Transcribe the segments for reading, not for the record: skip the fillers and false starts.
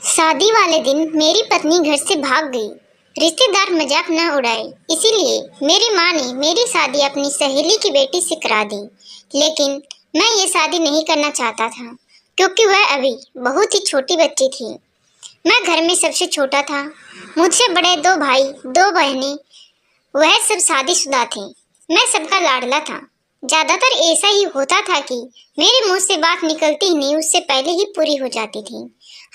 शादी वाले दिन मेरी पत्नी घर से भाग गई। रिश्तेदार मजाक न उड़ाए, इसीलिए मेरी माँ ने मेरी शादी अपनी सहेली की बेटी से करा दी। लेकिन मैं ये शादी नहीं करना चाहता था, क्योंकि वह अभी बहुत ही छोटी बच्ची थी। मैं घर में सबसे छोटा था। मुझसे बड़े दो भाई, दो बहनें, वह सब शादीशुदा थे। मैं सबका लाडला था। ज्यादातर ऐसा ही होता था कि मेरे मुंह से बात निकलती ही नहीं, उससे पहले ही पूरी हो जाती थी।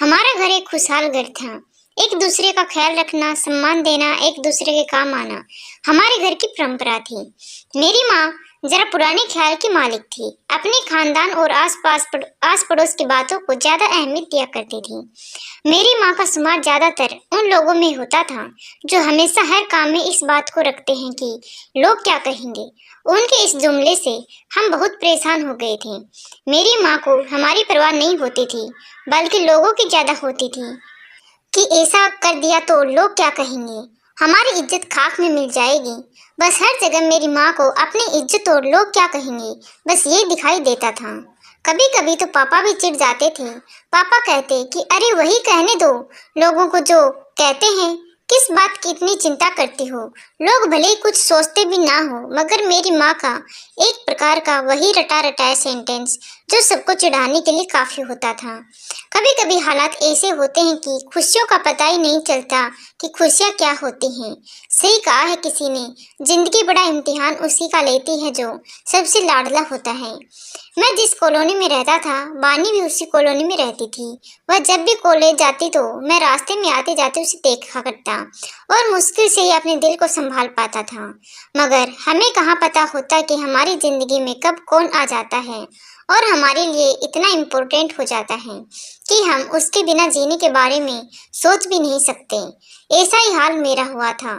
हमारा घर एक खुशहाल घर था। एक दूसरे का ख्याल रखना, सम्मान देना, एक दूसरे के काम आना हमारे घर की परंपरा थी। मेरी माँ जरा पुराने ख्याल की मालिक थी। अपने खानदान और आस पड़ोस की बातों को ज्यादा अहमियत दिया करती थी। मेरी माँ का समाज ज्यादातर उन लोगों में होता था जो हमेशा हर काम में इस बात को रखते हैं कि लोग क्या कहेंगे। उनके इस जुमले से हम बहुत परेशान हो गए थे। मेरी माँ को हमारी परवाह नहीं होती थी, बल्कि लोगों की ज्यादा होती थी कि ऐसा कर दिया तो लोग क्या कहेंगे, हमारी इज्जत खाक में मिल जाएगी। बस हर जगह मेरी माँ को अपनी इज्जत और लोग क्या कहेंगे, बस ये दिखाई देता था। कभी कभी तो पापा भी चिढ़ जाते थे। पापा कहते कि अरे वही कहने दो, लोगों को जो कहते हैं, किस बात की इतनी चिंता करती हो। लोग भले ही कुछ सोचते भी ना हो, मगर मेरी माँ का एक प्रकार का वही रटा रटाया सेंटेंस जो सबको चिढ़ाने के लिए काफी होता था। कभी कभी हालात ऐसे होते हैं कि खुशियों का पता ही नहीं चलता कि खुशियाँ क्या होती हैं। सही कहा है किसी ने, जिंदगी बड़ा इम्तिहान उसी का लेती है जो सबसे लाडला होता है। मैं जिस कॉलोनी में रहता था, बानी भी उसी कॉलोनी में रहती थी। वह जब भी कॉलेज जाती तो मैं रास्ते में आते जाते उसे देखा करता और मुश्किल से ही अपने दिल को संभाल पाता था। मगर हमें कहाँ पता होता कि हमारी जिंदगी में कब कौन आ जाता है और हमारे लिए इतना इम्पोर्टेंट हो जाता है कि हम उसके बिना जीने के बारे में सोच भी नहीं सकते। ऐसा ही हाल मेरा हुआ था।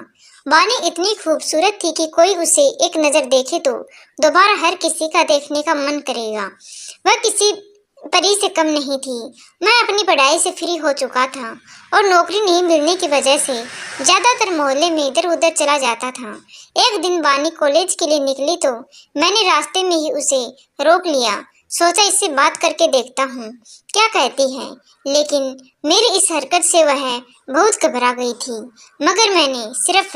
बानी इतनी खूबसूरत थी कि कोई उसे एक नज़र देखे तो दोबारा हर किसी का देखने का मन करेगा। वह किसी परी से कम नहीं थी। मैं अपनी पढ़ाई से फ्री हो चुका था और नौकरी नहीं मिलने की वजह से ज़्यादातर मोहल्ले में इधर उधर चला जाता था। एक दिन बानी कॉलेज के लिए निकली तो मैंने रास्ते में ही उसे रोक लिया। सोचा इससे बात करके देखता हूँ क्या कहती है, लेकिन मेरी इस हरकत से वह बहुत घबरा गई थी। मगर मैंने सिर्फ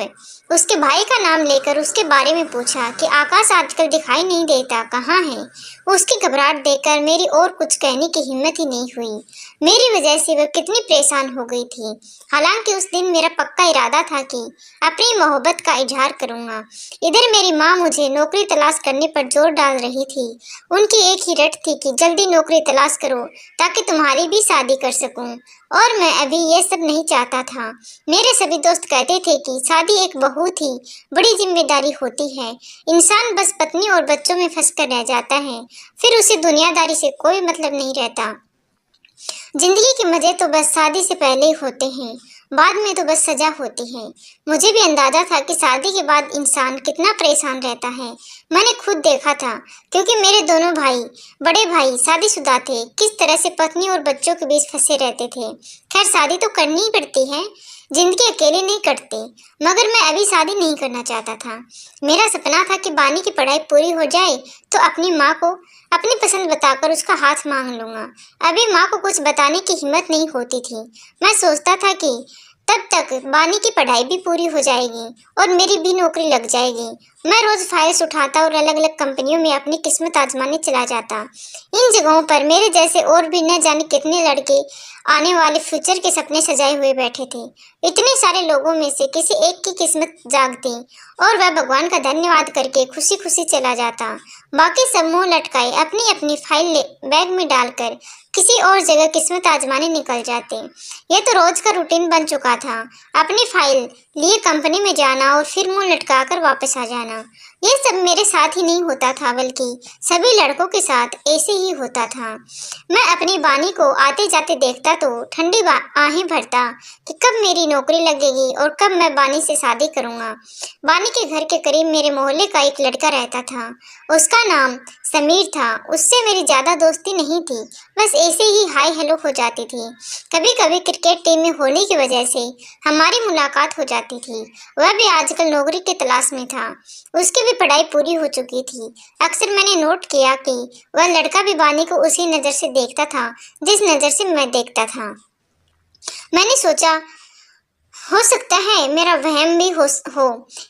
उसके भाई का नाम लेकर उसके बारे में पूछा कि आकाश आजकल दिखाई नहीं देता, कहाँ है। उसकी घबराहट देखकर मेरी और कुछ कहने की हिम्मत ही नहीं हुई। मेरी वजह से वह कितनी परेशान हो गई थी। हालांकि उस दिन मेरा पक्का इरादा था कि अपनी मोहब्बत का इजहार करूंगा। इधर मेरी माँ मुझे नौकरी तलाश करने पर जोर डाल रही थी। उनकी एक ही रट थी कि जल्दी नौकरी तलाश करो ताकि तुम्हारी भी शादी कर सकूं। और मैं अभी ये सब नहीं चाहता था। मेरे सभी दोस्त कहते थे कि शादी एक बहुत ही बड़ी जिम्मेदारी होती है। इंसान बस पत्नी और बच्चों में फंस कर रह जाता है, फिर उसे दुनियादारी से कोई मतलब नहीं रहता। जिंदगी के मजे तो बस शादी से पहले ही होते हैं, बाद में तो बस सजा होती है। मुझे भी अंदाजा था कि शादी के बाद इंसान कितना परेशान रहता है। मैंने खुद देखा था, क्योंकि मेरे दोनों भाई, बड़े भाई शादीशुदा थे, किस तरह से पत्नी और बच्चों के बीच फंसे रहते थे। खैर शादी तो करनी ही पड़ती है, जिंदगी अकेले नहीं कटते। मगर मैं अभी शादी नहीं करना चाहता था। मेरा सपना था कि बानी की पढ़ाई पूरी हो जाए तो अपनी माँ को अपनी पसंद बताकर उसका हाथ मांग लूंगा। अभी माँ को कुछ बताने की हिम्मत नहीं होती थी। मैं सोचता था कि तब तक बानी की पढ़ाई भी पूरी हो जाएगी और मेरी भी नौकरी लग जाएगी। मैं रोज फाइल्स उठाता और अलग अलग कंपनियों में अपनी किस्मत आजमाने चला जाता। इन जगहों पर मेरे जैसे और भी न जाने कितने लड़के आने वाले फ्यूचर के सपने सजाए हुए बैठे थे। इतने सारे लोगों में से किसी एक की किस्मत जागती और वह भगवान का धन्यवाद करके खुशी खुशी चला जाता। बाकी सब मुंह लटकाए अपनी अपनी फाइल बैग में डालकर किसी और जगह किस्मत आजमाने निकल जाते। यह तो रोज का रूटीन बन चुका था। अपनी फाइल लिए कंपनी में जाना और फिर मुंह लटकाकर वापस आ जाना। यह सब मेरे साथ ही नहीं होता था, बल्कि सभी लड़कों के साथ ऐसे ही होता था। मैं अपनी बानी को आते जाते देखता तो ठंडी आहें भरता कि कब मेरी नौकरी लगेगी और कब मैं बानी से शादी करूंगा। बानी के घर के करीब मेरे मोहल्ले का एक लड़का रहता था। उसका नाम समीर था। उससे मेरी ज्यादा दोस्ती नहीं थी, बस ऐसे ही हाय हेलो हो जाती थी। कभी कभी क्रिकेट टीम में होने की वजह से हमारी मुलाकात हो जाती थी। वह भी आजकल नौकरी की तलाश में था। उसकी भी पढ़ाई पूरी हो चुकी थी। अक्सर मैंने नोट किया कि वह लड़का भी बानी को उसी नज़र से देखता था जिस नज़र से मैं देखता था। मैंने सोचा हो सकता है मेरा वहम भी हो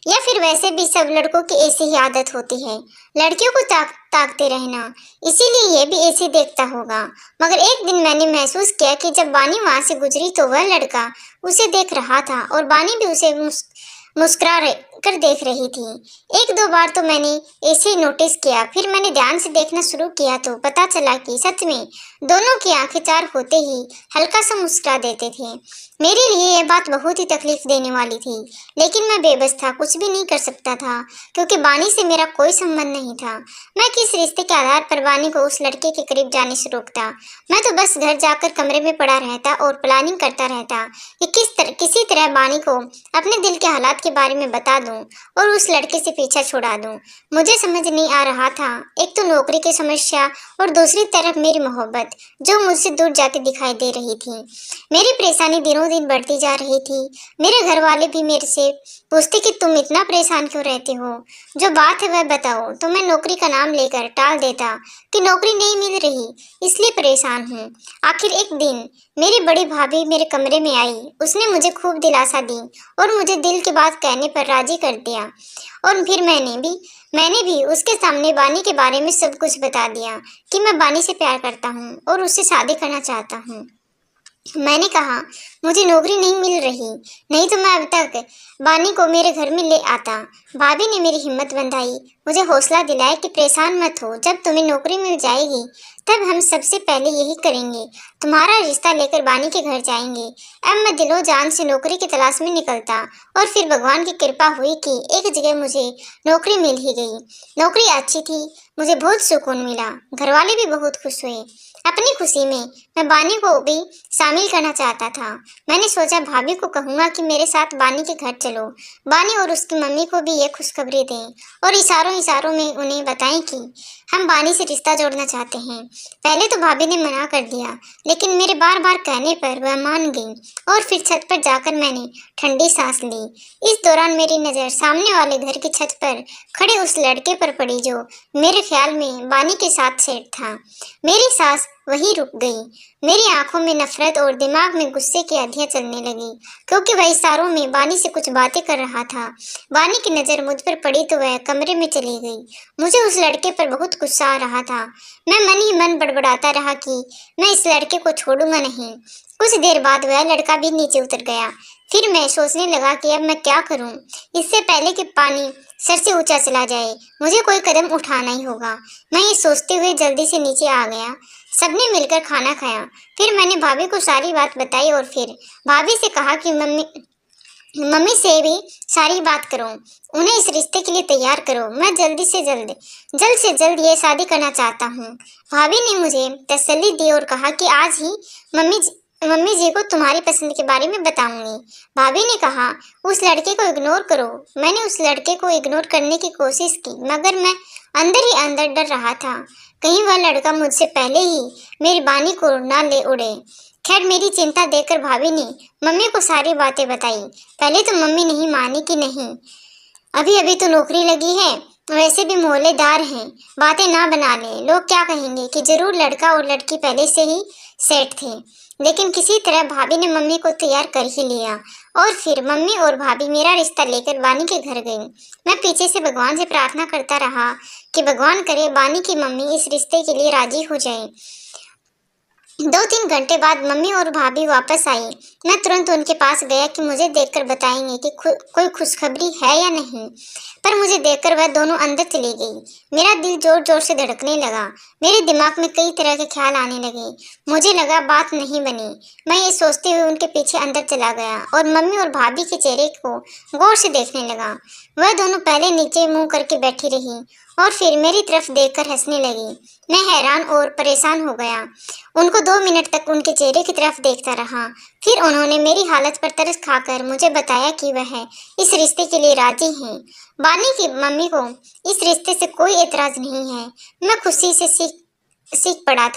या फिर वैसे भी सब लड़कों की ऐसी ही आदत होती है, लड़कियों को ताकते रहना, इसीलिए ये भी ऐसे देखता होगा। मगर एक दिन मैंने महसूस किया कि जब बानी वहां से गुजरी तो वह लड़का उसे देख रहा था और बानी भी उसे मुस्कुरा कर देख रही थी। एक दो बार तो मैंने ऐसे ही नोटिस किया, फिर मैंने ध्यान से देखना शुरू किया तो पता चला कि सच में दोनों की आंखें चार होते ही हल्का सा मुस्कुरा देते थे। मेरे लिए यह बात बहुत ही तकलीफ देने वाली थी, लेकिन मैं बेबस था, कुछ भी नहीं कर सकता था क्योंकि बानी से मेरा कोई संबंध नहीं था। मैं किस रिश्ते के आधार पर बानी को उस लड़के के करीब जाने से रोकता? मैं तो बस घर जाकर कमरे में पड़ा रहता और प्लानिंग करता रहता कि किसी तरह बानी को अपने दिल के हालात के बारे में बता दूं और उस लड़के से पीछा छुड़ा दूं। मुझे समझ नहीं आ रहा था, एक तो नौकरी की समस्या और दूसरी तरफ मेरी मोहब्बत जो मुझसे दूर जाती दिखाई दे रही थी। मेरी परेशानी दिनों दिन बढ़ती जा रही थी। मेरे घर वाले भी मेरे से पूछते कि तुम इतना परेशान क्यों रहते हो, जो बात है वह बताओ। तो मैं नौकरी का नाम लेकर टाल देता कि नौकरी नहीं मिल रही इसलिए परेशान हूँ। आखिर एक दिन मेरी बड़ी भाभी मेरे कमरे में आई। उसने मुझे खूब दिलासा दी और मुझे दिल की बात कहने पर राजी कर दिया। और फिर मैंने भी उसके सामने बानी के बारे में सब कुछ बता दिया कि मैं बानी से प्यार करता हूँ और उससे शादी करना चाहता हूँ। मैंने कहा मुझे नौकरी नहीं मिल रही, नहीं तो मैं अब तक बानी को मेरे घर में ले आता। भाभी ने मेरी हिम्मत बंधाई, मुझे हौसला दिलाया कि परेशान मत हो, जब तुम्हें नौकरी मिल जाएगी तब हम सबसे पहले यही करेंगे, तुम्हारा रिश्ता लेकर बानी के घर जाएंगे। अब मैं दिलो जान से नौकरी की तलाश में निकलता और फिर भगवान की कृपा हुई कि एक जगह मुझे नौकरी मिल ही गई। नौकरी अच्छी थी, मुझे बहुत सुकून मिला, घर वाले भी बहुत खुश हुए। अपनी खुशी में मैं बानी को भी शामिल करना चाहता था। मैंने सोचा भाभी को कहूंगा कि मेरे साथ बानी के घर चलो, बानी और उसकी मम्मी को भी ये खुशखबरी दें और इशारों इशारों में उन्हें बताएं कि हम बानी से रिश्ता जोड़ना चाहते हैं। पहले तो भाभी ने मना कर दिया, लेकिन मेरे बार बार कहने पर वह मान गई और फिर छत पर जाकर मैंने ठंडी सांस ली। इस दौरान मेरी नज़र सामने वाले घर की छत पर खड़े उस लड़के पर पड़ी जो मेरे ख्याल में बानी के साथ सेट था। मेरी सांस वहीं रुक गई। मेरी आंखों में नफरत और दिमाग में गुस्से की आंधियां चलने लगी क्योंकि वह इशारों में बानी से कुछ बातें कर रहा था। बानी की नज़र मुझ पर पड़ी तो वह कमरे में चली गई। मुझे उस लड़के पर बहुत गुस्सा आ रहा था। मैं मन ही मन बड़बड़ाता रहा कि मैं इस लड़के को छोड़ूंगा नहीं। कुछ देर बाद वह लड़का भी नीचे उतर गया। फिर मैं सोचने लगा कि अब मैं क्या करूं, इससे पहले कि पानी सर से ऊंचा चला जाए मुझे कोई कदम उठाना ही होगा। मैं ये सोचते हुए जल्दी से नीचे आ गया। सबने मिलकर खाना खाया। फिर मैंने भाभी को सारी बात बताई और फिर भाभी से कहा कि मम्मी से भी सारी बात करो, उन्हें इस रिश्ते के लिए तैयार करो। मैं जल्द से जल्द ये शादी करना चाहता हूँ। भाभी ने मुझे तसल्ली दी और कहा कि आज ही मम्मी जी को तुम्हारी पसंद के बारे में बताऊंगी। भाभी ने कहा उस लड़के को इग्नोर करो। मैंने उस लड़के को इग्नोर करने की कोशिश की, मगर मैं अंदर ही अंदर डर रहा था कहीं वह लड़का मुझसे पहले ही मेरी बानी को ना ले उड़े। खैर मेरी चिंता देखकर भाभी ने मम्मी को सारी बातें बताई। पहले तो मम्मी नहीं मानी कि नहीं, अभी अभी तो नौकरी लगी है, वैसे भी मोहल्लेदार हैं, बातें ना बना ले, लोग क्या कहेंगे कि जरूर लड़का और लड़की पहले से ही सेट थे। लेकिन किसी तरह भाभी ने मम्मी को तैयार कर ही लिया और फिर मम्मी और भाभी मेरा रिश्ता लेकर बानी के घर गई। मैं पीछे से भगवान से प्रार्थना करता रहा कि भगवान करे बानी की मम्मी इस रिश्ते के लिए राजी हो जाए। 2-3 घंटे बाद मम्मी और भाभी वापस आई। मैं तुरंत उनके पास गया कि मुझे देखकर बताएंगे कि कोई खुशखबरी है या नहीं, पर मुझे देखकर वह दोनों अंदर चली गई। मेरा दिल जोर जोर से धड़कने लगा। मेरे दिमाग में कई तरह के ख्याल आने लगे। मुझे लगा बात नहीं बनी। मैं ये सोचते हुए उनके पीछे अंदर चला गया और मम्मी और भाभी के चेहरे को गौर से देखने लगा। वह दोनों पहले नीचे मुंह करके बैठी रही और फिर मेरी तरफ देखकर हंसने लगी। मैं हैरान और परेशान हो गया। उनको 2 मिनट तक उनके चेहरे की तरफ देखता रहा। फिर उन्होंने मेरी हालत पर तरस खाकर मुझे बताया कि वह इस रिश्ते के लिए राजी हैं। बानी की मम्मी को इस रिश्ते से कोई एतराज नहीं है। मैं खुशी से चीख पड़ा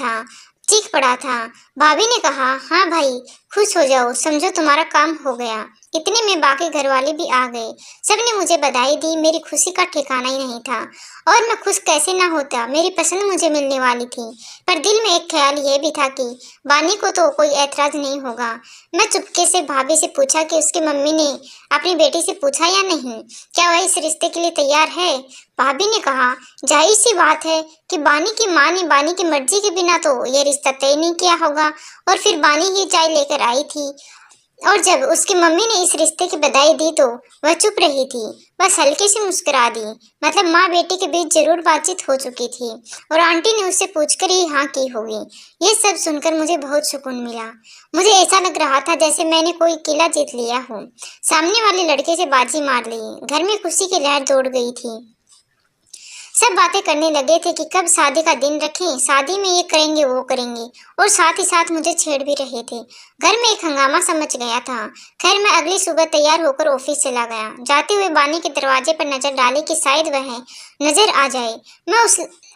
था। भाभी ने कहा हाँ भाई खुश हो जाओ, समझो तुम्हारा काम हो गया। इतने में बाकी घरवाले भी आ गए। सबने मुझे बधाई दी। मेरी खुशी का ठिकाना ही नहीं था। और मैं खुश कैसे ना होता, मेरी पसंद मुझे मिलने वाली थी। पर दिल में एक ख्याल ये भी था कि बानी को तो कोई ऐतराज नहीं होगा। मैं चुपके से भाभी से पूछा कि उसकी मम्मी ने अपनी बेटी से पूछा या नहीं, क्या वह इस रिश्ते के लिए तैयार है। भाभी ने कहा, जाहिर सी बात है कि बानी की माँ ने बानी की मर्जी के बिना तो ये रिश्ता तय नहीं किया होगा। और फिर बानी ही चाय लेकर आई थी। और जब उसकी मम्मी ने इस रिश्ते की बधाई दी तो वह चुप रही थी, बस हल्के से मुस्कुरा दी। मतलब माँ बेटी के बीच जरूर बातचीत हो चुकी थी और आंटी ने उससे पूछकर ही हाँ की होगी। ये सब सुनकर मुझे बहुत सुकून मिला। मुझे ऐसा लग रहा था जैसे मैंने कोई किला जीत लिया हो, सामने वाले लड़के से बाजी मार ली। घर में खुशी की लहर दौड़ गई थी। सब बातें करने लगे थे कि कब शादी का दिन रखें, शादी में ये करेंगे वो करेंगे, और साथ ही साथ मुझे छेड़ भी रहे थे। घर में एक हंगामा सा मच गया था। खैर मैं अगली सुबह तैयार होकर ऑफिस चला गया। जाते हुए बानी के दरवाजे पर नजर डाली कि शायद वह नजर आ जाए। मैं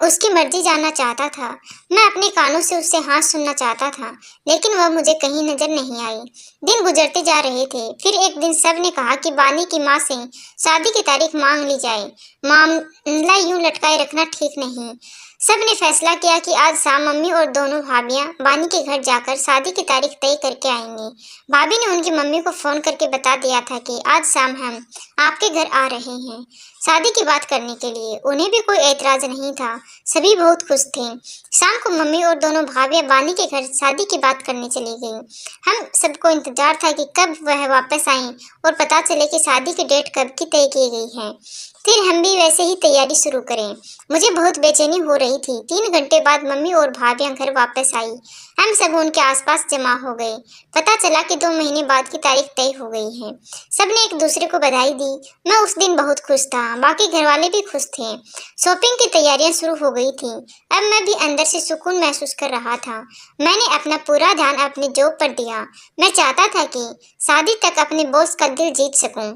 उसकी मर्जी जानना चाहता था। मैं अपने कानों से उससे हाँ सुनना चाहता था, लेकिन वह मुझे कहीं नजर नहीं आई। दिन गुजरते जा रहे थे। फिर एक दिन सब ने कहा कि बानी की माँ से शादी की तारीख मांग ली जाए। मामला यूं लटकाए रखना ठीक नहीं। सब ने फैसला किया कि आज शाम मम्मी और दोनों भाभियां बानी के घर जाकर शादी की तारीख तय करके आएंगी। भाभी ने उनकी मम्मी को फोन करके बता दिया था कि आज शाम हम आपके घर आ रहे हैं शादी की बात करने के लिए। उन्हें भी कोई ऐतराज नहीं था। सभी बहुत खुश थे। शाम को मम्मी और दोनों भाभियां बानी के घर शादी की बात करने चली गई। हम सबको इंतजार था कि कब वह वापस आए और पता चले कि शादी की डेट कब की तय की गई है। फिर हम भी वैसे ही तैयारी शुरू करें। मुझे बहुत बेचैनी हो रही थी। 3 घंटे बाद मम्मी और भाभियां घर वापस आई। हम सब उनके आसपास जमा हो गए। पता चला कि 2 महीने बाद की तारीख तय हो गई है। सबने एक दूसरे को बधाई दी। मैं उस दिन बहुत खुश था। बाकी घरवाले भी खुश थे। शॉपिंग की तैयारियां शुरू हो गई थी। अब मैं भी अंदर से सुकून महसूस कर रहा था। मैंने अपना पूरा ध्यान अपने जॉब पर दिया। मैं चाहता था कि शादी तक अपने बॉस का दिल जीत सकूं।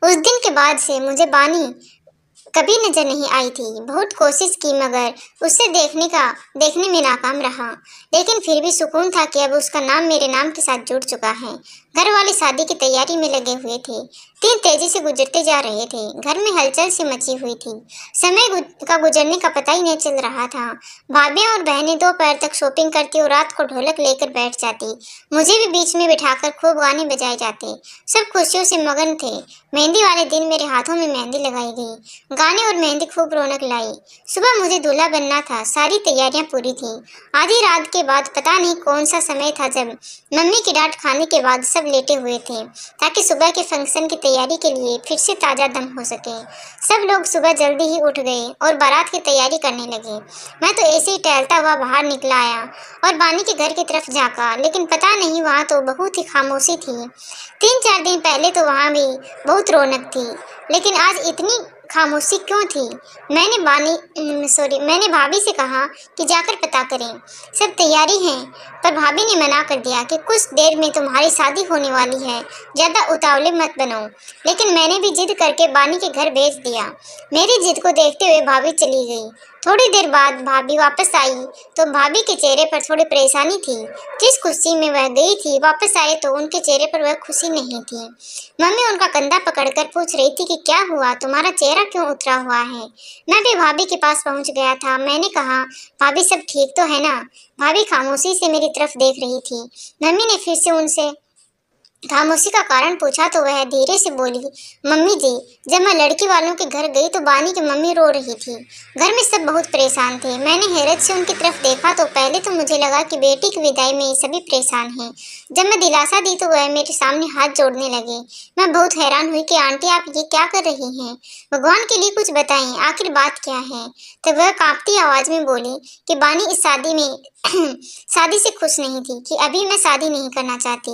उस दिन के बाद से मुझे बानी कभी नजर नहीं आई थी। बहुत कोशिश की मगर उसे देखने में नाकाम रहा। लेकिन फिर भी सुकून था कि अब उसका नाम मेरे नाम के साथ जुड़ चुका है। घर वाले शादी की तैयारी में लगे हुए थे। दिन तेजी से गुजरते जा रहे थे। घर में हलचल सी मची हुई थी। समय का गुजरने का पता ही नहीं चल रहा था। भाभियां और बहनें दोपहर तक शॉपिंग करती और रात को ढोलक लेकर बैठ जाती। मुझे भी बीच में बिठाकर खूब गाने बजाए जाते। सब खुशियों से मगन थे। मेहंदी वाले दिन मेरे हाथों में मेहंदी लगाई गई। गाने और मेहंदी खूब रौनक लाई। सुबह मुझे दूल्हा बनना था। सारी तैयारियां पूरी थी। आधी रात के बाद पता नहीं कौन सा समय था जब मम्मी की डांट खाने के बाद सब लेटे हुए थे ताकि सुबह के फंक्शन की तैयारी के लिए फिर से ताज़ा दम हो सके। सब लोग सुबह जल्दी ही उठ गए और बारात की तैयारी करने लगे। मैं तो ऐसे ही टहलता हुआ बाहर निकला आया और बानी के घर की तरफ झाँका, लेकिन पता नहीं वहाँ तो बहुत ही खामोशी थी। 3-4 दिन पहले तो वहाँ भी बहुत रौनक थी, लेकिन आज इतनी खामोशी क्यों थी। मैंने भाभी से कहा कि जाकर पता करें। सब तैयारी है, पर भाभी ने मना कर दिया कि कुछ देर में तुम्हारी शादी होने वाली है, ज़्यादा उतावले मत बनो। लेकिन मैंने भी जिद करके बानी के घर भेज दिया। मेरी जिद को देखते हुए भाभी चली गई। थोड़ी देर बाद भाभी वापस आई तो भाभी के चेहरे पर थोड़ी परेशानी थी। जिस खुशी में वह गई थी वापस आए तो उनके चेहरे पर वह खुशी नहीं थी। मम्मी उनका कंधा पकड़कर पूछ रही थी कि क्या हुआ, तुम्हारा चेहरा क्यों उतरा हुआ है। मैं भी भाभी के पास पहुंच गया था। मैंने कहा, भाभी सब ठीक तो है ना। भाभी खामोशी से मेरी तरफ देख रही थी। मम्मी ने फिर से उनसे खामोशी का कारण पूछा तो वह धीरे से बोली, मम्मी जी, जब मैं लड़की वालों के घर गई तो बानी की मम्मी रो रही थी। घर में सब बहुत परेशान थे। मैंने हैरत से उनकी तरफ देखा तो पहले तो मुझे लगा कि बेटी की विदाई में सभी परेशान हैं। जब मैं दिलासा दी तो वह मेरे सामने हाथ जोड़ने लगे। मैं बहुत हैरान हुई कि आंटी आप ये क्या कर रही हैं, भगवान के लिए कुछ बताएं, आखिर बात क्या है। तब वह कांपती आवाज में बोली कि बानी इस शादी में शादी से खुश नहीं थी, कि अभी मैं शादी नहीं करना चाहती,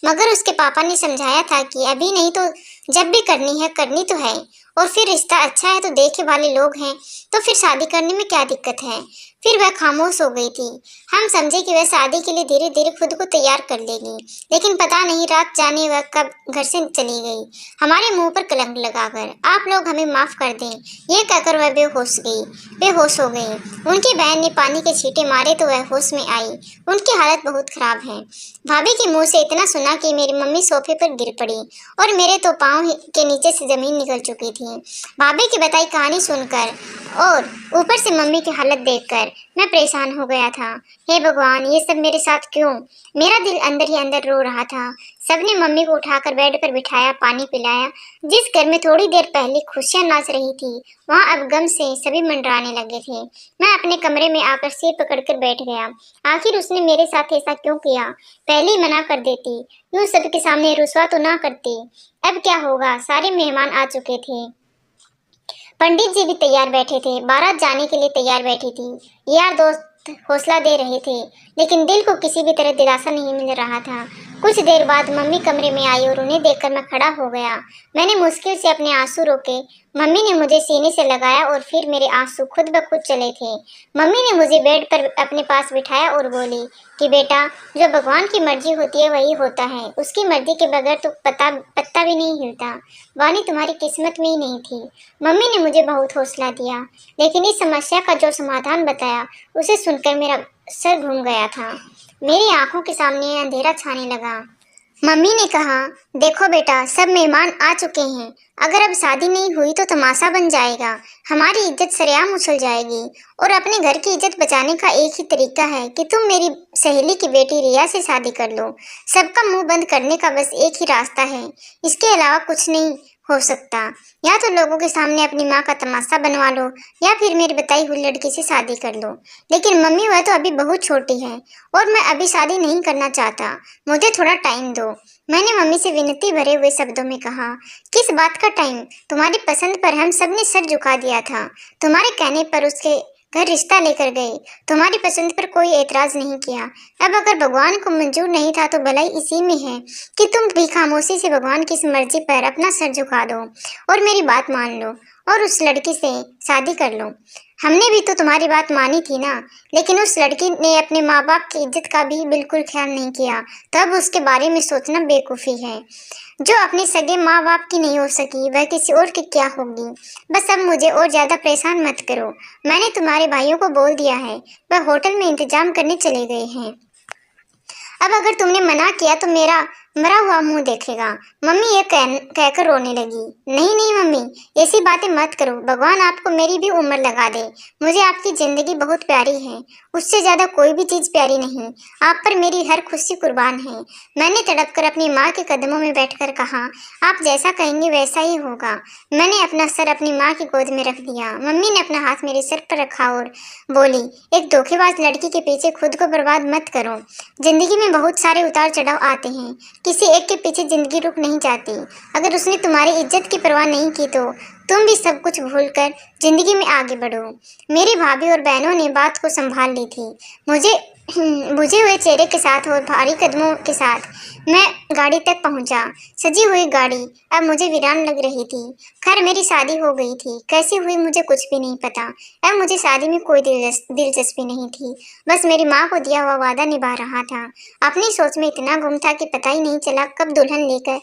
मगर उसके पापा ने समझाया था कि अभी नहीं तो जब भी करनी है करनी तो है। और फिर रिश्ता अच्छा है तो देखे वाले लोग हैं, तो फिर शादी करने में क्या दिक्कत है। फिर वह खामोश हो गई थी। हम समझे कि वह शादी के लिए धीरे धीरे खुद को तैयार कर लेगी, लेकिन पता नहीं रात जाने वह कब घर से चली गई, हमारे मुंह पर कलंक लगाकर। आप लोग हमें माफ कर दें, ये कहकर वह बेहोश हो गई। उनकी बहन ने पानी के छींटे मारे तो वह होश में आई। उनकी हालत बहुत खराब है। भाभी के मुंह से इतना सुना कि मेरी मम्मी सोफे पर गिर पड़ी और मेरे तो पाँव के नीचे से जमीन निकल चुकी थी। भाभी की बताई कहानी सुनकर और ऊपर से मम्मी की हालत देखकर मैं परेशान हो गया था। हे भगवान, ये सब मेरे साथ क्यों? मेरा दिल अंदर ही अंदर रो रहा था। सबने मम्मी को उठाकर बेड पर बिठाया, पानी पिलाया। जिस घर में थोड़ी देर पहले खुशियां नाच रही थी, वहां अब गम से सभी मंडराने लगे थे। मैं अपने कमरे में आकर सिर पकड़कर बैठ गया। आखिर उसने मेरे साथ ऐसा क्यों किया? पहले ही मना कर देती, यूं सबके सामने रुसवा तो ना करती। अब क्या होगा? सारे मेहमान आ चुके थे। पंडित जी भी तैयार बैठे थे। बारात जाने के लिए तैयार बैठी थी। यार दोस्त हौसला दे रहे थे, लेकिन दिल को किसी भी तरह दिलासा नहीं मिल रहा था। कुछ देर बाद मम्मी कमरे में आई और उन्हें देखकर मैं खड़ा हो गया। मैंने मुश्किल से अपने आंसू रोके। मम्मी ने मुझे सीने से लगाया और फिर मेरे आंसू खुद ब खुद चले थे। मम्मी ने मुझे बेड पर अपने पास बिठाया और बोली कि बेटा, जो भगवान की मर्जी होती है वही होता है। उसकी मर्जी के बगैर तो पत्ता भी नहीं हिलता। वानी तुम्हारी किस्मत में ही नहीं थी। मम्मी ने मुझे बहुत हौसला दिया, लेकिन इस समस्या का जो समाधान बताया उसे सुनकर मेरा सर घूम गया था। मेरी आंखों के सामने अंधेरा छाने लगा। मम्मी ने कहा, देखो बेटा, सब मेहमान आ चुके हैं। अगर अब शादी नहीं हुई तो तमाशा बन जाएगा। हमारी इज्जत सरेआम उछल जाएगी और अपने घर की इज्जत बचाने का एक ही तरीका है कि तुम मेरी सहेली की बेटी रिया से शादी कर लो। सबका मुंह बंद करने का बस एक ही रास्ता है, इसके अलावा कुछ नहीं हो सकता। या तो लोगों के सामने अपनी माँ का तमाशा बनवा लो, या फिर मेरी बताई हुई लड़की से शादी कर लो। लेकिन मम्मी, वह तो अभी बहुत छोटी है और मैं अभी शादी नहीं करना चाहता। मुझे थोड़ा टाइम दो, मैंने मम्मी से विनती भरे हुए शब्दों में कहा। किस बात का टाइम? तुम्हारी पसंद पर हम सब ने सर झुका दिया था। तुम्हारे कहने पर उसके घर रिश्ता लेकर गए। तुम्हारी पसंद पर कोई एतराज नहीं किया। अब अगर भगवान को मंजूर नहीं था तो भलाई इसी में है कि तुम भी खामोशी से भगवान की इस मर्जी पर अपना सर झुका दो और मेरी बात मान लो और उस लड़की से शादी कर लो। हमने भी तो तुम्हारी बात मानी थी ना, लेकिन उस लड़की ने अपने माँ बाप की इज्जत का भी बिल्कुल ख्याल नहीं किया। तब उसके बारे में सोचना बेवकूफ़ी है। जो अपने सगे माँ बाप की नहीं हो सकी, वह किसी और की क्या होगी। बस अब मुझे और ज़्यादा परेशान मत करो। मैंने तुम्हारे भाइयों को बोल दिया है, वह होटल में इंतजाम करने चले गए हैं। अब अगर तुमने मना किया तो मेरा मरा हुआ मुंह देखेगा। मम्मी ये कहकर रोने लगी। नहीं नहीं मम्मी, ऐसी बातें मत करो। भगवान आपको मेरी भी उम्र लगा दे। मुझे आपकी जिंदगी बहुत प्यारी है, उससे ज्यादा कोई भी चीज प्यारी नहीं। आप पर मेरी हर खुशी कुर्बान है। मैंने तड़पकर अपनी माँ के कदमों में बैठकर कहा, आप जैसा कहेंगे वैसा ही होगा। मैंने अपना सर अपनी माँ की गोद में रख दिया। मम्मी ने अपना हाथ मेरे सर पर रखा और बोली, एक धोखेबाज लड़की के पीछे खुद को बर्बाद मत करो। जिंदगी में बहुत सारे उतार चढ़ाव आते हैं, किसी एक के पीछे जिंदगी रुक नहीं जाती। अगर उसने तुम्हारी इज्जत की परवाह नहीं की तो तुम भी सब कुछ भूलकर जिंदगी में आगे बढ़ो। मेरी भाभी और बहनों ने बात को संभाल ली थी। मुझे बुझे हुए चेहरे के साथ और भारी कदमों के साथ मैं गाड़ी तक पहुंचा। सजी हुई गाड़ी अब मुझे वीरान लग रही थी। खैर, मेरी शादी हो गई थी। कैसी हुई मुझे कुछ भी नहीं पता। अब मुझे शादी में कोई दिलचस्पी नहीं थी। बस मेरी माँ को दिया हुआ वादा निभा रहा था। अपनी सोच में इतना गुम था कि पता ही नहीं चला कब दुल्हन लेकर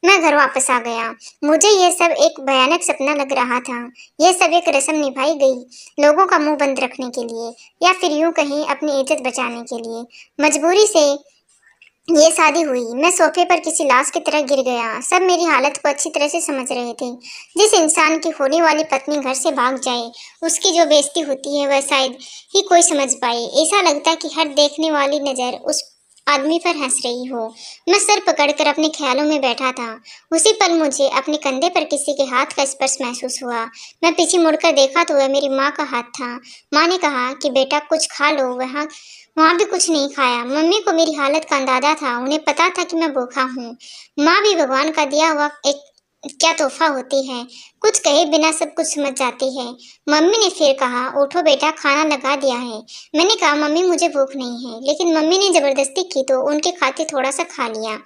मैं घर वापस आ गया। मुझे यह सब एक भयानक सपना लग रहा था। यह सब एक रस्म निभाई गई लोगों का मुंह बंद रखने के लिए, या फिर यूं कहीं अपनी इज्जत बचाने के लिए। मजबूरी से ये शादी हुई। मैं सोफे पर किसी लाश की तरह गिर गया। सब मेरी हालत को अच्छी तरह से समझ रहे थे। जिस इंसान की होने वाली पत्नी घर से भाग जाए, उसकी जो बेइज्जती होती है वह शायद ही कोई समझ पाए। ऐसा लगता है कि हर देखने वाली नजर उस आदमी पर हंस रही हो। मैं सर पकड़कर अपने ख्यालों में बैठा था। उसी पल मुझे अपने कंधे पर किसी के हाथ का स्पर्श महसूस हुआ। मैं पीछे मुड़कर देखा तो वह मेरी माँ का हाथ था। माँ ने कहा कि बेटा कुछ खा लो। वहाँ भी कुछ नहीं खाया। मम्मी को मेरी हालत का अंदाजा था। उन्हें पता था कि मैं भूखा हूँ। माँ भी भगवान का दिया हुआ एक क्या तोहफा होती है। कुछ कहे बिना सब कुछ समझ जाती है। मम्मी ने फिर कहा, उठो बेटा, खाना लगा दिया है। मैंने कहा, मम्मी मुझे भूख नहीं है। लेकिन मम्मी ने जबरदस्ती की तो उनके खाते थोड़ा सा खा लिया।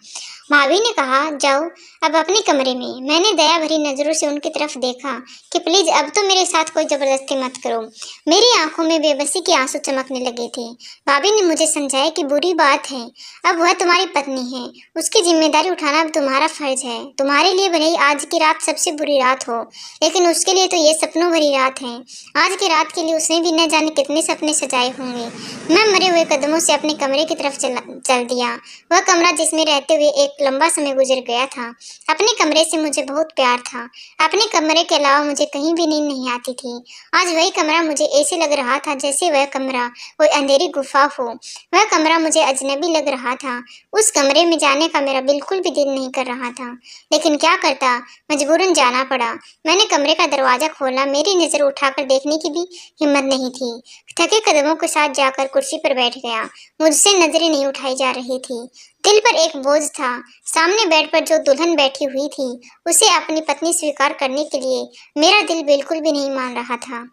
भाभी ने कहा, जाओ अब अपने कमरे में। मैंने दया भरी नजरों से उनकी तरफ देखा कि प्लीज अब तो मेरे साथ कोई जबरदस्ती मत करो। मेरी आंखों में बेबसी के आंसू चमकने लगे थे। भाभी ने मुझे समझाया कि बुरी बात है, अब वह तुम्हारी पत्नी है, उसकी जिम्मेदारी उठाना अब तुम्हारा फर्ज है। तुम्हारे लिए भले ही आज की रात सबसे बुरी रात हो, लेकिन उसके लिए तो ये सपनों भरी रात है। आज की रात के लिए उसने भी न जाने कितने सपने सजाए होंगे। मैं मरे हुए कदमों से अपने कमरे की तरफ चल दिया। वह कमरा जिसमें रहते हुए एक लंबा समय गुजर गया था। अपने कमरे से मुझे बहुत प्यार था। अपने कमरे के अलावा मुझे कहीं भी नींद नहीं आती थी। आज वही कमरा मुझे ऐसे लग रहा था जैसे वह कमरा कोई अंधेरी गुफा हो। वह कमरा मुझे अजनबी लग रहा था। उस कमरे में जाने का मेरा बिल्कुल भी दिल नहीं कर रहा था, लेकिन क्या करता, मजबूरन जाना पड़ा। मैंने कमरे का दरवाजा खोला। मेरी नजर उठाकर देखने की भी हिम्मत नहीं थी। थके कदमों के साथ जाकर कुर्सी पर बैठ गया। मुझसे नजरें नहीं उठाई जा रही थी। दिल पर एक बोझ था। सामने बेड पर जो दुल्हन बैठी हुई थी, उसे अपनी पत्नी स्वीकार करने के लिए मेरा दिल बिल्कुल भी नहीं मान रहा था।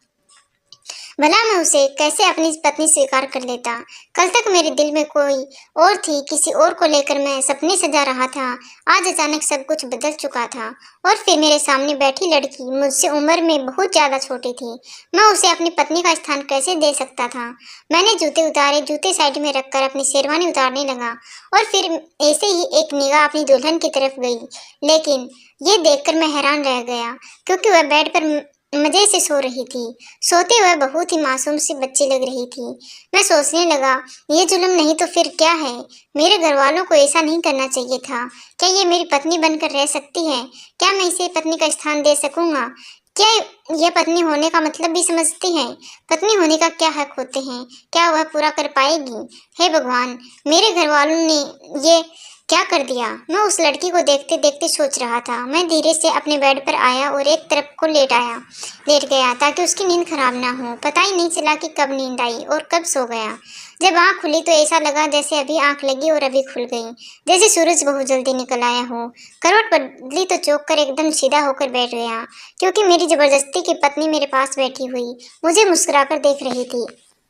भला मैं उसे कैसे अपनी पत्नी स्वीकार कर लेता। कल तक मेरे दिल में कोई और थी, किसी और को लेकर मैं सपने सजा रहा था। आज अचानक सब कुछ बदल चुका था। और फिर मेरे सामने बैठी लड़की मुझसे उम्र में बहुत ज्यादा छोटी थी। मैं उसे अपनी पत्नी का स्थान कैसे दे सकता था। मैंने जूते उतारे, जूते साइड में रखकर अपनी शेरवानी उतारने लगा और फिर ऐसे ही एक निगाह अपनी दुल्हन की तरफ गई। लेकिन ये देखकर मैं हैरान रह गया, क्योंकि वह बेड पर मजे से सो रही थी। सोते हुए बहुत ही मासूम सी बच्ची लग रही थी। मैं सोचने लगा, ये जुल्म नहीं तो फिर क्या है। मेरे घर वालों को ऐसा नहीं करना चाहिए था। क्या ये मेरी पत्नी बनकर रह सकती है? क्या मैं इसे पत्नी का स्थान दे सकूंगा? क्या यह पत्नी होने का मतलब भी समझती है? पत्नी होने का क्या हक होते हैं? क्या वह पूरा कर पाएगी? हे भगवान, मेरे घर वालों ने ये क्या कर दिया। मैं उस लड़की को देखते देखते सोच रहा था। मैं धीरे से अपने बेड पर आया और एक तरफ को लेट गया ताकि उसकी नींद खराब ना हो। पता ही नहीं चला कि कब नींद आई और कब सो गया। जब आंख खुली तो ऐसा लगा जैसे अभी आंख लगी और अभी खुल गई, जैसे सूरज बहुत जल्दी निकल आया हो। करवट बदली तो चौंक कर एकदम सीधा होकर बैठ गया, क्योंकि मेरी जबरदस्ती की पत्नी मेरे पास बैठी हुई मुझे मुस्कुराकर देख रही थी।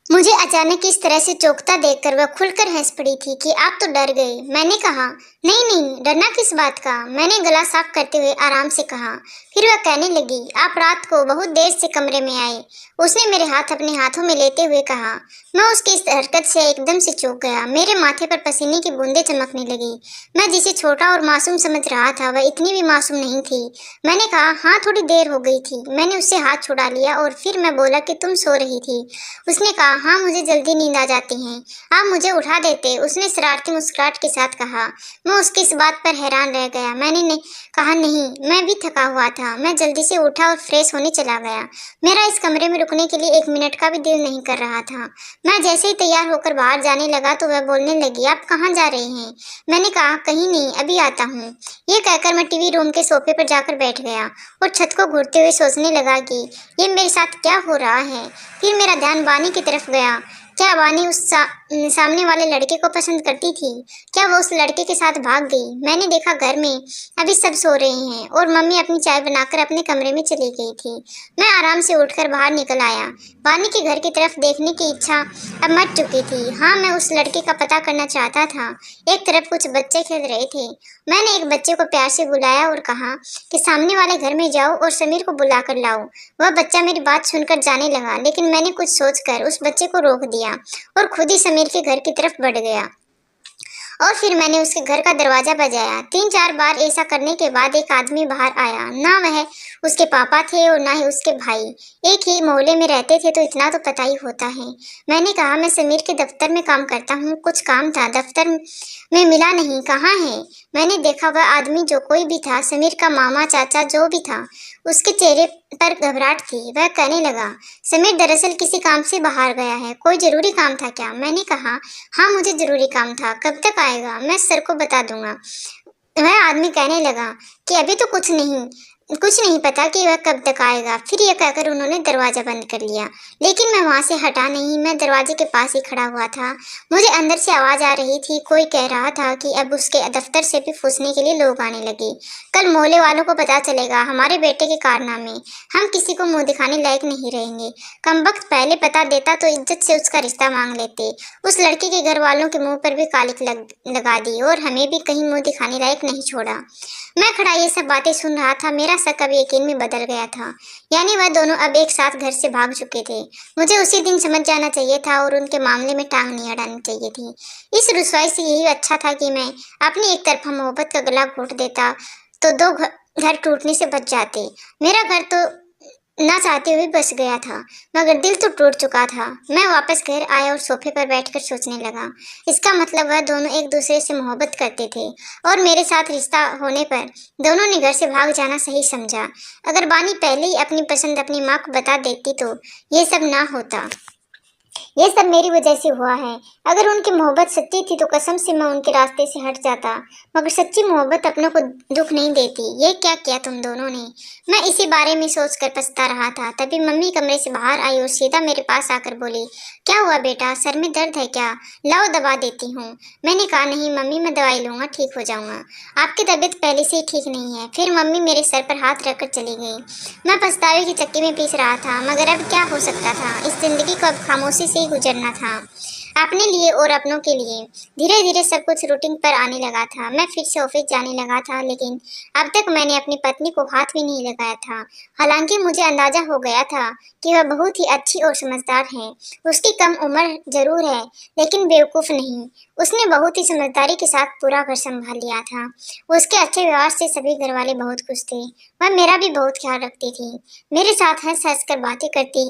मुझे अचानक इस तरह से चौंकता देखकर वह खुलकर हंस पड़ी थी कि आप तो डर गए। मैंने कहा, नहीं नहीं, डरना किस बात का। मैंने गला साफ करते हुए आराम से कहा। फिर वह कहने लगी, आप रात को बहुत देर से कमरे में आए। उसने मेरे हाथ अपने हाथों में लेते हुए कहा। मैं उसकी इस हरकत से एकदम से चौंक गया। मेरे माथे पर पसीने की बूंदें चमकने लगी। मैं जिसे छोटा और मासूम समझ रहा था, वह इतनी भी मासूम नहीं थी। मैंने कहा, हाँ थोड़ी देर हो गई थी। मैंने उससे हाथ छुड़ा लिया और फिर मैं बोला कि तुम सो रही थी। उसने कहा, हाँ मुझे जल्दी नींद आ जाती है, आप मुझे उठा देते। उसने शरारती मुस्कुराहट के साथ कहा। मैं उसकी इस बात पर हैरान रह गया। मैंने कहा, नहीं, मैं भी थका हुआ था। मैं जल्दी से उठा और फ्रेश होने चला गया। मेरा इस कमरे में रुकने के लिए एक मिनट का भी दिल नहीं कर रहा था। मैं जैसे ही तैयार होकर बाहर जाने लगा तो वह बोलने लगी, आप कहाँ जा रहे हैं? मैंने कहा, कहीं नहीं, अभी आता हूँ। ये कहकर मैं टीवी रूम के सोफे पर जाकर बैठ गया और छत को घूरते हुए सोचने लगा कि ये मेरे साथ क्या हो रहा है। फिर मेरा ध्यान वानी की तरफ गया। क्या वानी उस सामने वाले लड़के को पसंद करती थी? क्या वो उस लड़के के साथ भाग गई? मैंने देखा घर में अभी सब सो रहे हैं और मम्मी अपनी चाय बनाकर अपने कमरे में चली गई थी। मैं आराम से उठकर बाहर निकल आया। वानी के घर की तरफ देखने की इच्छा अब मच चुकी थी। हाँ, मैं उस लड़के का पता करना चाहता था। एक तरफ कुछ बच्चे खेल रहे थे। मैंने एक बच्चे को प्यार से बुलाया और कहा कि सामने वाले घर में जाओ और समीर को बुला कर लाओ। वह बच्चा मेरी बात सुनकर जाने लगा, लेकिन मैंने कुछ सोचकर उस बच्चे को रोक दिया और खुद ही समीर के घर की तरफ बढ़ गया। और फिर मैंने उसके घर का दरवाजा बजाया। 3-4 बार ऐसा करने के बाद एक आदमी बाहर आया। ना वह उसके पापा थे और ना ही उसके भाई। एक ही मोहल्ले में रहते थे तो इतना तो पता ही होता है। मैंने कहा, मैं समीर के दफ्तर में काम करता हूँ, कुछ काम था, दफ्तर में मिला नहीं, कहाँ है? मैंने देखा वह आदमी जो कोई भी था, समीर का मामा चाचा जो भी था, उसके चेहरे पर घबराहट थी। वह कहने लगा, समीर दरअसल किसी काम से बाहर गया है। कोई जरूरी काम था क्या? मैंने कहा, हाँ मुझे जरूरी काम था। कब तक आएगा? मैं सर को बता दूंगा। वह आदमी कहने लगा कि अभी तो कुछ नहीं, कुछ नहीं पता कि वह कब तक आएगा। फिर यह कहकर उन्होंने दरवाजा बंद कर लिया। लेकिन मैं वहां से हटा नहीं, मैं दरवाजे के पास ही खड़ा हुआ था। मुझे अंदर से आवाज आ रही थी, कोई कह रहा था कि अब उसके दफ्तर से भी फूसने के लिए लोग आने लगे। कल मोहल्ले वालों को पता चलेगा हमारे बेटे के कारनामे, हम किसी को मुंह दिखाने लायक नहीं रहेंगे। कमबख्त पहले पता देता तो इज्जत से उसका रिश्ता मांग लेते। उस लड़के के घर वालों के मुंह पर भी कालिक लगा दी और हमें भी कहीं मुंह दिखाने लायक नहीं छोड़ा। मैं खड़ा ये सब बातें सुन रहा था। मेरा शक अब यकीन में बदल गया था, यानी वह दोनों अब एक साथ घर से भाग चुके थे। मुझे उसी दिन समझ जाना चाहिए था और उनके मामले में टांग नहीं अड़ानी चाहिए थी। इस रुसवाई से यही अच्छा था कि मैं अपनी एक तरफा मोहब्बत का गला घोट देता तो दो घर टूटने से बच जाते। मेरा घर तो ना चाहते हुए बस गया था, मगर दिल तो टूट चुका था। मैं वापस घर आया और सोफे पर बैठकर सोचने लगा। इसका मतलब वह दोनों एक दूसरे से मोहब्बत करते थे और मेरे साथ रिश्ता होने पर दोनों ने घर से भाग जाना सही समझा। अगर बानी पहले ही अपनी पसंद अपनी माँ को बता देती तो ये सब ना होता। ये सब मेरी वजह से हुआ है। अगर उनकी मोहब्बत सच्ची थी तो कसम से मैं उनके रास्ते से हट जाता, मगर सच्ची मोहब्बत अपनों को दुख नहीं देती। ये क्या किया तुम दोनों ने? मैं इसी बारे में सोचकर पछता रहा था। तभी मम्मी कमरे से बाहर आई और सीधा मेरे पास आकर बोली, क्या हुआ बेटा, सर में दर्द है क्या? लाओ दवा देती हूँ। मैंने कहा नहीं मम्मी, मैं दवाई लूंगा, ठीक हो जाऊंगा। आपकी तबीयत पहले से ही ठीक नहीं है। फिर मम्मी मेरे सर पर हाथ रखकर चली गई। मैं पछतावे की चक्की में पीस रहा था, मगर अब क्या हो सकता था। इस जिंदगी को अब खामोशी से ही गुजरना था, अपने लिए और अपनों के लिए। धीरे धीरे सब कुछ रूटीन पर आने लगा था। मैं फिर से ऑफिस जाने लगा था, लेकिन अब तक मैंने अपनी पत्नी को हाथ भी नहीं लगाया था। हालांकि मुझे अंदाजा हो गया था कि वह बहुत ही अच्छी और समझदार है। उसकी कम उम्र जरूर है, लेकिन बेवकूफ नहीं। उसने बहुत ही समझदारी के साथ पूरा घर संभाल लिया था। उसके अच्छे व्यवहार से सभी घर वाले बहुत खुश थे। वह मेरा भी बहुत ख्याल रखती थी, मेरे साथ हंस हंस कर बातें करती।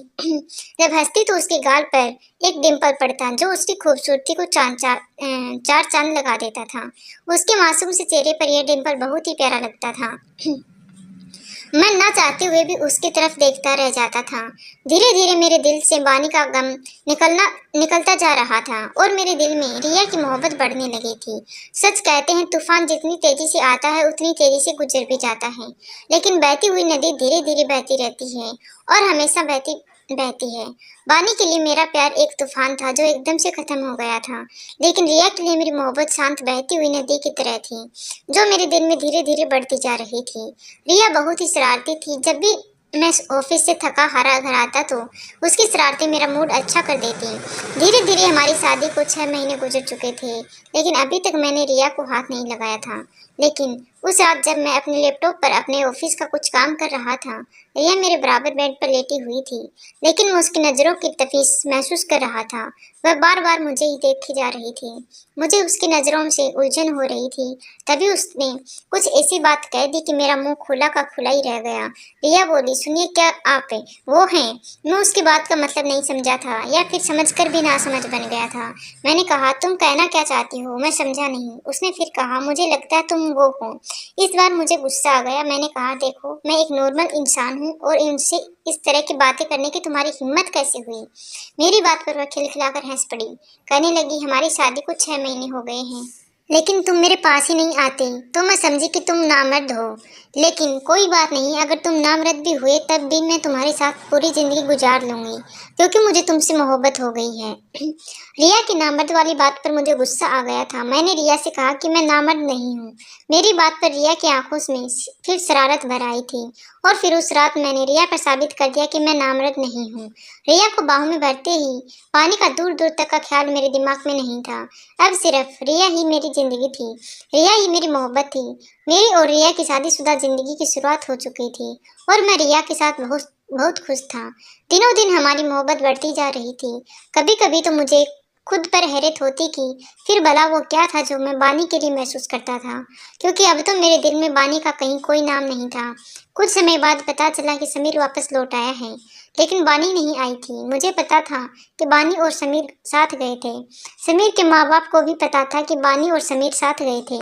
जब हंसती तो उसके गाल पर एक डिंपल पड़ता जो उसकी खूबसूरती को चार चांद लगा देता था। उसके मासूम से चेहरे पर यह डिंपल बहुत ही प्यारा लगता था। मैं ना चाहते हुए भी उसकी तरफ देखता रह जाता था। धीरे धीरे मेरे दिल से बानी का गम निकलता जा रहा था और मेरे दिल में रिया की मोहब्बत बढ़ने लगी थी। सच कहते हैं तूफान जितनी तेजी से आता है उतनी तेजी से गुजर भी जाता है, लेकिन बहती हुई नदी धीरे धीरे बहती रहती है और हमेशा बहती है। बानी के लिए मेरा प्यार एक तूफान था जो एकदम से खत्म हो गया था, लेकिन रिया के लिए मेरी मोहब्बत शांत बहती हुई नदी की तरह थी, जो मेरे दिल में धीरे धीरे बढ़ती जा रही थी। रिया बहुत ही शरारती थी। जब भी मैं ऑफिस से थका हारा घर आता तो उसकी शरारतें मेरा मूड अच्छा कर देती। धीरे धीरे हमारी शादी को 6 महीने गुजर चुके थे, लेकिन अभी तक मैंने रिया को हाथ नहीं लगाया था। लेकिन उस रात जब मैं अपने लैपटॉप पर अपने ऑफिस का कुछ काम कर रहा था, रिया मेरे बराबर बेड पर लेटी हुई थी, लेकिन मैं उसकी नज़रों की तफीस महसूस कर रहा था। वह बार बार मुझे ही देखे जा रही थी। मुझे उसकी नज़रों से उलझन हो रही थी। तभी उसने कुछ ऐसी बात कह दी कि मेरा मुंह खुला का खुला ही रह गया। रिया बोली, सुनिए, क्या आप वो हैं? मैं उसकी बात का मतलब नहीं समझा था, या फिर समझकर भी नासमझ बन गया था। मैंने कहा, तुम कहना क्या चाहती हो? मैं समझा नहीं। उसने फिर कहा, मुझे लगता है तुम वो हो। इस बार मुझे गुस्सा आ गया। मैंने कहा, देखो मैं एक नॉर्मल इंसान हूँ और इनसे इस तरह की बातें करने की तुम्हारी हिम्मत कैसे हुई? मेरी बात पर वह खिलखिलाकर हंस पड़ी। कहने लगी, हमारी शादी को 6 महीने हो गए हैं, लेकिन तुम मेरे पास ही नहीं आते, तो मैं समझी कि तुम नामर्द हो। लेकिन कोई बात नहीं, अगर तुम नामर्द भी हुए तब भी मैं तुम्हारे साथ पूरी जिंदगी गुजार लूंगी, क्योंकि मुझे तुमसे मोहब्बत हो गई है। रिया की नामर्द वाली बात पर मुझे गुस्सा आ गया था। मैंने रिया से कहा कि मैं नामर्द नहीं हूँ। मेरी बात पर रिया की आंखों में फिर शरारत भर आई थी और फिर उस रात मैंने रिया पर साबित कर दिया कि मैं नामर्द नहीं हूँ। रिया को बाहों में भरते ही पानी का दूर दूर तक का ख्याल मेरे दिमाग में नहीं था। अब सिर्फ रिया ही मेरी जिंदगी थी, रिया ही मेरी मोहब्बत थी। मेरी और रिया की शादीशुदा जिंदगी की शुरुआत हो चुकी थी और मैं रिया के साथ बहुत बहुत खुश था। दिनों दिन हमारी मोहब्बत बढ़ती जा रही थी। कभी कभी तो मुझे खुद पर हैरत होती कि फिर भला वो क्या था जो मैं बानी के लिए महसूस करता था, क्योंकि अब तो मेरे दिल में बानी का कहीं कोई नाम नहीं था। कुछ समय बाद पता चला कि समीर वापस लौट आया है, लेकिन बानी नहीं आई थी। मुझे पता था कि बानी और समीर साथ गए थे। समीर के माँ बाप को भी पता था कि बानी और समीर साथ गए थे,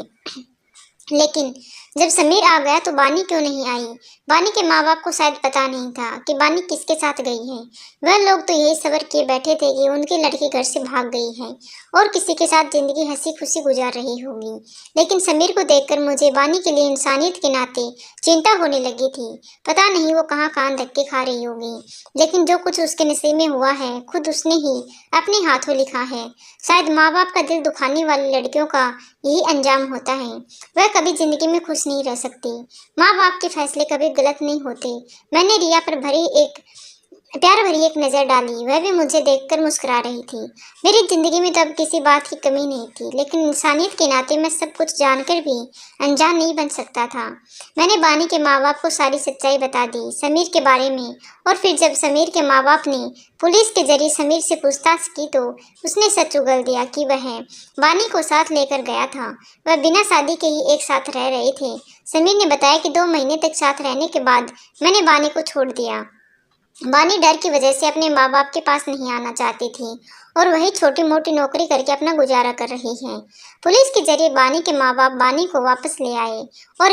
लेकिन जब समीर आ गया तो बानी क्यों नहीं आई? बानी के माँ बाप को शायद पता नहीं था कि बानी किसके साथ गई है। वह लोग तो यही सबर किए बैठे थे कि उनकी लड़की घर से भाग गई है और किसी के साथ जिंदगी हंसी खुशी गुजार रही होगी। लेकिन समीर को देखकर मुझे बानी के लिए इंसानियत के नाते चिंता होने लगी थी। पता नहीं वो कहाँ कान धक्के खा रही होगी, लेकिन जो कुछ उसके नसीब में हुआ है खुद उसने ही अपने हाथों लिखा है। शायद माँ बाप का दिल दुखाने वाली लड़कियों का यही अंजाम होता है। वह कभी जिंदगी में खुश नहीं रह सकती। माँ बाप के फैसले कभी गलत नहीं होते। मैंने रिया पर प्यार भरी एक नज़र डाली। वह भी मुझे देखकर मुस्कुरा रही थी। मेरी जिंदगी में तब किसी बात की कमी नहीं थी, लेकिन इंसानियत के नाते मैं सब कुछ जानकर भी अनजान नहीं बन सकता था। मैंने बानी के माँ बाप को सारी सच्चाई बता दी समीर के बारे में। और फिर जब समीर के माँ बाप ने पुलिस के जरिए समीर से पूछताछ की तो उसने सच उगल दिया कि वह बानी को साथ लेकर गया था। वह बिना शादी के ही एक साथ रह रहे थे। समीर ने बताया कि 2 महीने तक साथ रहने के बाद मैंने बानी को छोड़ दिया। बानी डर की वजह से अपने माँ बाप के पास नहीं आना चाहती थी और वही छोटी मोटी नौकरी करके अपना गुजारा कर रही है। पुलिस के जरिए बानी के माँ बाप बानी को वापस ले आए और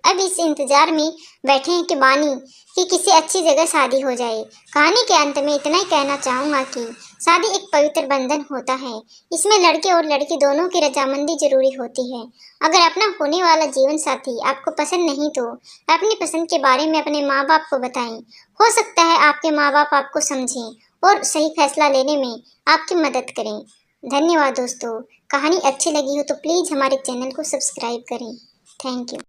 अब इस इंतजार में बैठे हैं कि बानी की किसी अच्छी जगह शादी हो जाए। कहानी के अंत में इतना ही कहना चाहूँगा कि शादी एक पवित्र बंधन होता है। इसमें लड़के और लड़की दोनों की रजामंदी जरूरी होती है। अगर अपना होने वाला जीवन साथी आपको पसंद नहीं तो अपनी पसंद के बारे में अपने माँ बाप को बताएं। हो सकता है आपके माँ बाप आपको समझें और सही फैसला लेने में आपकी मदद करें। धन्यवाद दोस्तों। कहानी अच्छी लगी हो तो प्लीज़ हमारे चैनल को सब्सक्राइब करें। Thank you.